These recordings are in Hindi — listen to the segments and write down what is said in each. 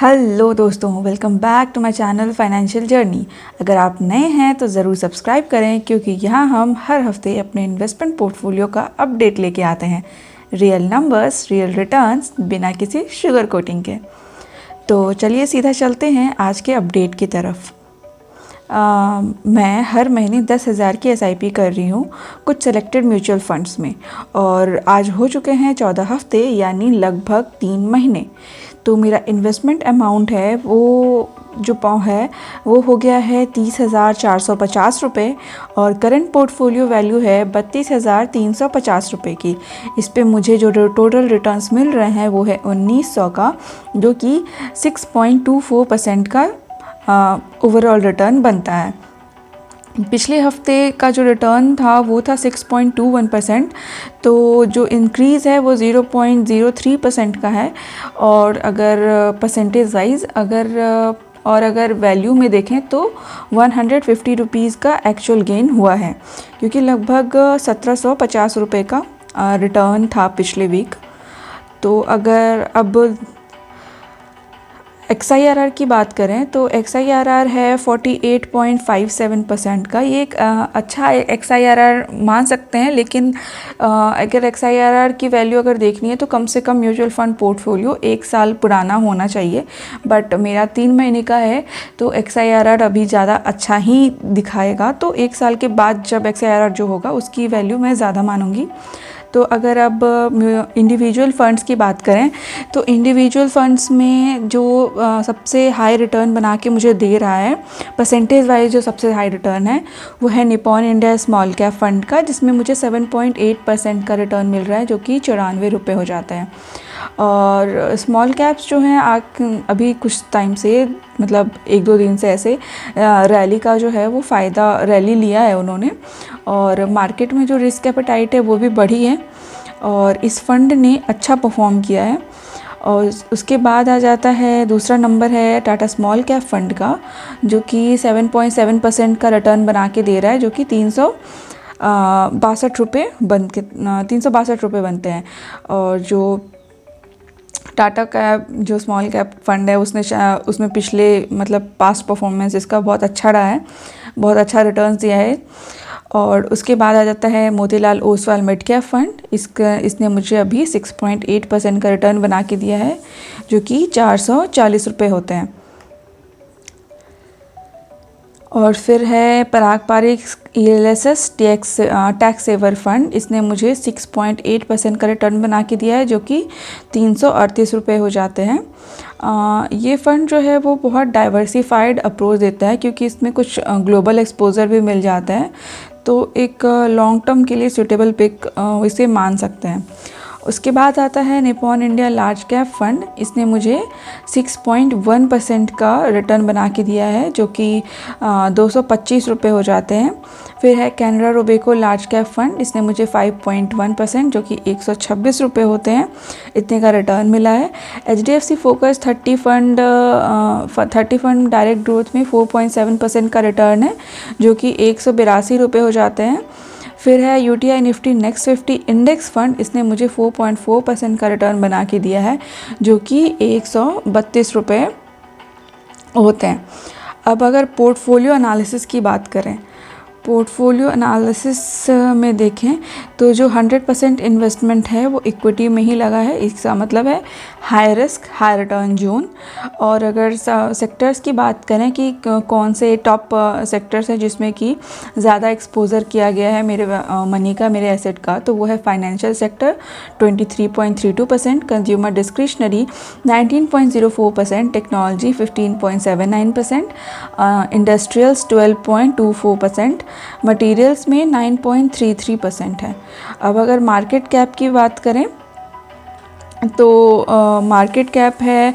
हेलो दोस्तों, welcome back to my channel financial journey. अगर आप नए हैं तो ज़रूर सब्सक्राइब करें क्योंकि यहाँ हम हर हफ्ते अपने इन्वेस्टमेंट पोर्टफोलियो का अपडेट लेके आते हैं। रियल नंबर्स, रियल रिटर्न्स, बिना किसी शुगर कोटिंग के। तो चलिए सीधा चलते हैं आज के अपडेट की तरफ। मैं हर महीने 10,000 की SIP कर रही हूँ कुछ सेलेक्टेड म्यूचुअल फंड्स में, और आज हो चुके हैं 14 हफ्ते यानी लगभग 3 महीने। तो मेरा इन्वेस्टमेंट अमाउंट है वो हो गया है 30,450 रुपये, और करंट पोर्टफोलियो वैल्यू है 32,350 रुपये की। इस पे मुझे जो टोटल रिटर्न्स मिल रहे हैं वो है 1900 का, जो कि 6.24% का ओवरऑल रिटर्न बनता है। पिछले हफ्ते का जो रिटर्न था वो था 6.21%, तो जो इंक्रीज़ है वो 0.03% का है। और अगर परसेंटेज वाइज अगर वैल्यू में देखें तो 150 रुपीज़ का एक्चुअल गेन हुआ है, क्योंकि लगभग 1750 रुपये का रिटर्न था पिछले वीक। तो अगर अब XIRR की बात करें तो XIRR है 48.57% का। ये एक अच्छा XIRR मान सकते हैं, लेकिन अगर XIRR की वैल्यू अगर देखनी है तो कम से कम म्यूचुअल फंड पोर्टफोलियो 1 साल पुराना होना चाहिए। बट मेरा 3 महीने का है तो XIRR अभी ज़्यादा अच्छा ही दिखाएगा। तो 1 साल के बाद जब XIRR जो होगा उसकी वैल्यू मैं ज़्यादा मानूंगी। तो अगर अब इंडिविजुअल फ़ंड्स की बात करें तो इंडिविजुअल फ़ंड्स में जो सबसे हाई रिटर्न बना के मुझे दे रहा है, परसेंटेज वाइज जो सबसे हाई रिटर्न है वो है Nippon India small cap fund का, जिसमें मुझे 7.8% का रिटर्न मिल रहा है, जो कि 94 रुपये हो जाते हैं। और स्मॉल कैप्स जो हैं अभी कुछ टाइम से, मतलब 1-2 दिन से ऐसे रैली का जो है वो फ़ायदा रैली लिया है उन्होंने, और मार्केट में जो रिस्क एपेटाइट है वो भी बढ़ी है, और इस फंड ने अच्छा परफॉर्म किया है। और उसके बाद आ जाता है दूसरा नंबर है टाटा स्मॉल कैप फंड का, जो कि 7.7% का रिटर्न बना के दे रहा है, जो कि 362 रुपये बनते हैं। और जो टाटा कैप जो स्मॉल कैप फंड है उसमें पिछले मतलब पास्ट परफॉर्मेंस इसका बहुत अच्छा रहा है, बहुत अच्छा रिटर्न दिया है। और उसके बाद आ जाता है Motilal Oswal mid cap fund. इसने मुझे अभी 6.8% का रिटर्न बना के दिया है, जो कि 440 रुपये होते हैं। और फिर है Parag Parikh ELSS tax saver fund. इसने मुझे 6.8% का रिटर्न बना के दिया है, जो कि 338 रुपये हो जाते हैं। ये फ़ंड जो है वो बहुत डाइवर्सिफाइड अप्रोच देता है, क्योंकि इसमें कुछ ग्लोबल एक्सपोजर भी मिल जाता है, तो एक लॉन्ग टर्म के लिए सूटेबल पिक इसे मान सकते हैं। उसके बाद आता है Nippon India large cap fund. इसने मुझे 6.1% का रिटर्न बना के दिया है, जो कि 225 रुपये हो जाते हैं। फिर है Canara Robeco large cap fund. इसने मुझे 5.1%, जो कि 126 रुपये होते हैं, इतने का रिटर्न मिला है। HDFC focus 30 fund direct growth में 4.7% का रिटर्न है, जो कि 182 रुपये हो जाते हैं। फिर है UTI Nifty next 50 index fund. इसने मुझे 4.4% का रिटर्न बना के दिया है, जो कि 132 रुपये होते हैं। अब अगर पोर्टफोलियो एनालिसिस की बात करें, पोर्टफोलियो एनालिसिस में देखें तो जो 100% इन्वेस्टमेंट है वो इक्विटी में ही लगा है। इसका मतलब है high risk high return zone. और अगर सेक्टर्स की बात करें कि कौन से टॉप सेक्टर्स हैं जिसमें कि ज़्यादा एक्सपोजर किया गया है मेरे मनी का, मेरे एसेट का, तो वो है financial sector 23.32%, consumer discretionary 19.04%, technology 15.79%, industrials 12.24%, materials में 9.33% है। अब अगर मार्केट कैप की बात करें तो मार्केट कैप है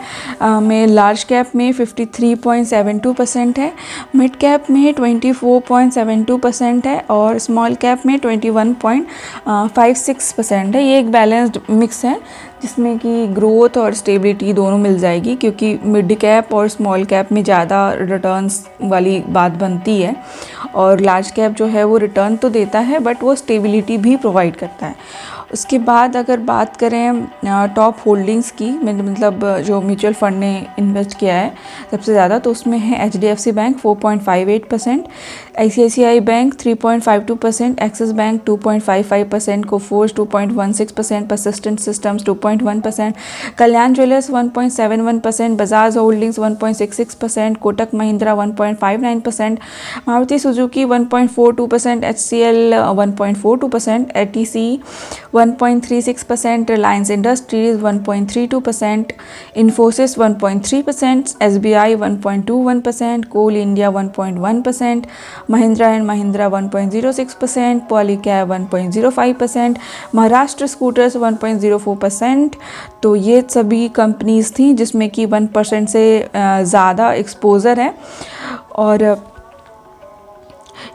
में लार्ज कैप में 53.72% है, मिड कैप में 24.72% है, और स्मॉल कैप में 21.56% है। ये एक बैलेंस्ड मिक्स है जिसमें कि ग्रोथ और स्टेबिलिटी दोनों मिल जाएगी, क्योंकि मिड कैप और स्मॉल कैप में ज़्यादा रिटर्न्स वाली बात बनती है, और लार्ज कैप जो है वो रिटर्न तो देता है बट वो स्टेबिलिटी भी प्रोवाइड करता है। उसके बाद अगर बात करें टॉप होल्डिंग्स की, मतलब जो म्यूचुअल फंड ने इन्वेस्ट किया है सबसे ज़्यादा, तो उसमें है HDFC bank 4.58%, ICICI bank 3.52%, Axis bank 2.55%, Coforge 2.16%, Persistent Systems 2.1%, Kalyan Jewellers 1.71%, Bajaj Holdings 1.66%, Kotak Mahindra 1.59%, Maruti Suzuki 1.42%, HCL 1.42%, ATC 1.36%, Reliance Industries 1.32%, Infosys 1.3%, SBI 1.21%, Coal India 1.1%, Mahindra and Mahindra 1.06%, Polycab 1.05%, Maharashtra Scooters 1.04%। तो ये सभी कंपनीज थी जिसमें कि 1% से ज़्यादा एक्सपोज़र है। और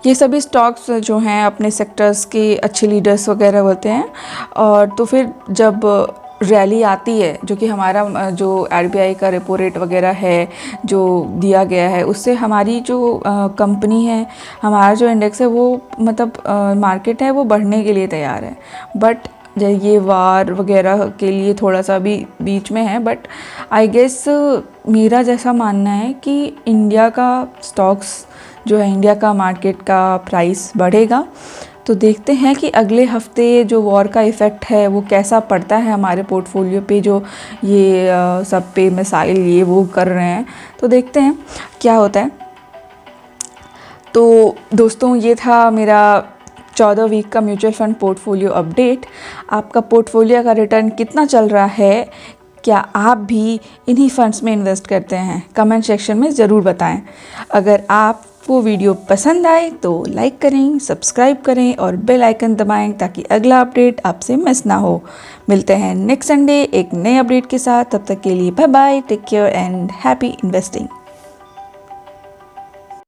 ये सभी स्टॉक्स जो हैं अपने सेक्टर्स के अच्छे लीडर्स वगैरह होते हैं। और तो फिर जब रैली आती है, जो कि हमारा जो RBI का रेपो रेट वगैरह है जो दिया गया है, उससे हमारी जो कंपनी है, हमारा जो इंडेक्स है वो मतलब मार्केट है वो बढ़ने के लिए तैयार है। बट ये वार वगैरह के लिए थोड़ा सा भी बीच में है। बट आई गेस मेरा जैसा मानना है कि इंडिया का स्टॉक्स जो है, इंडिया का मार्केट का प्राइस बढ़ेगा। तो देखते हैं कि अगले हफ्ते जो वॉर का इफ़ेक्ट है वो कैसा पड़ता है हमारे पोर्टफोलियो पे, जो ये सब पे मिसाइल ये वो कर रहे हैं। तो देखते हैं क्या होता है। तो दोस्तों, ये था मेरा 14 वीक का म्यूचुअल फंड पोर्टफोलियो अपडेट। आपका पोर्टफोलियो का रिटर्न कितना चल रहा है? क्या आप भी इन्हीं फंड्स में इन्वेस्ट करते हैं? कमेंट सेक्शन में ज़रूर बताएं। अगर आपको वीडियो पसंद आए तो लाइक करें, सब्सक्राइब करें और बेल आइकन दबाएं ताकि अगला अपडेट आपसे मिस ना हो। मिलते हैं नेक्स्ट संडे एक नए अपडेट के साथ। तब तक के लिए bye bye, take care and happy investing.